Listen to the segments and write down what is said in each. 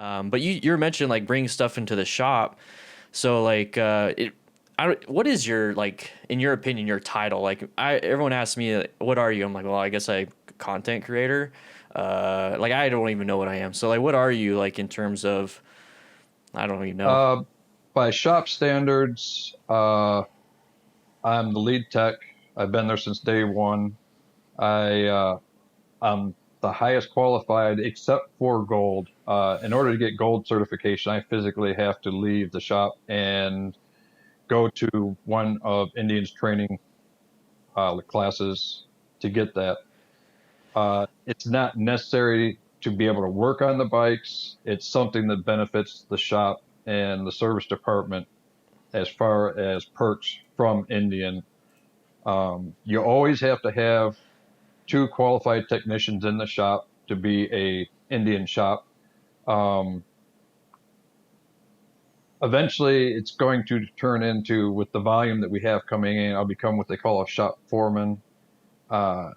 But you mentioned like bringing stuff into the shop. So like what is your like in your opinion your title? Like everyone asks me like, what are you? I'm like, well, I guess I content creator. Like I don't even know what I am. So like what are you like in terms of I don't even know. Uh, by shop standards, I'm the lead tech. I've been there since day one. I'm the highest qualified except for gold. In order to get gold certification, I physically have to leave the shop and go to one of Indian's training classes to get that. It's not necessary to be able to work on the bikes. It's something that benefits the shop and the service department as far as perks from Indian. You always have to have two qualified technicians in the shop to be a Indian shop. Um, Eventually, it's going to turn into, with the volume that we have coming in, I'll become what they call a shop foreman. Uh,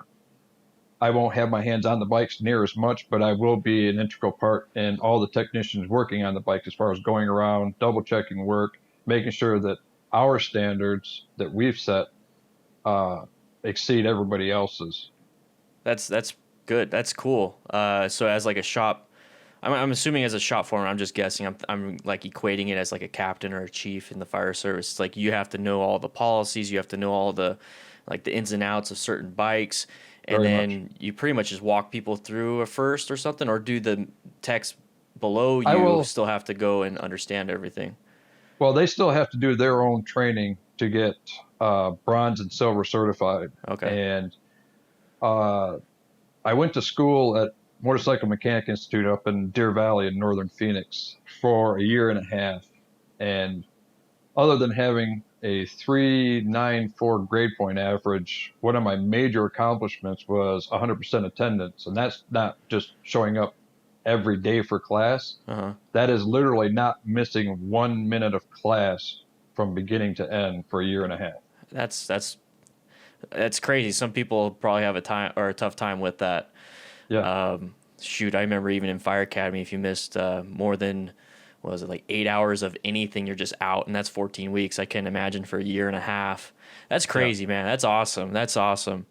I won't have my hands on the bikes near as much, but I will be an integral part in all the technicians working on the bike as far as going around, double checking work, making sure that our standards that we've set uh, exceed everybody else's. That's good. That's cool. So as like a shop, I'm assuming as a shop foreman, I'm just guessing. I'm like equating it as like a captain or a chief in the fire service. It's like you have to know all the policies, you have to know all the like the ins and outs of certain bikes, and Very much. then you pretty much just walk people through a first or something, or do the techs below I you will, still have to go and understand everything? well, they still have to do their own training to get bronze and silver certified. Okay. And uh, I went to school at Motorcycle Mechanic Institute up in Deer Valley in northern Phoenix for a year and a half. And other than having a 3.94 grade point average, one of my major accomplishments was 100% attendance. And that's not just showing up every day for class. Uh-huh. That is literally not missing 1 minute of class from beginning to end for a year and a half. That's that's that's crazy. Some people probably have a time or a tough time with that. Yeah. Shoot, I remember even in fire academy, if you missed more than what was it like 8 hours of anything, you're just out, and that's 14 weeks. I can't imagine for a year and a half. That's Yeah. crazy, man. That's awesome. That's awesome.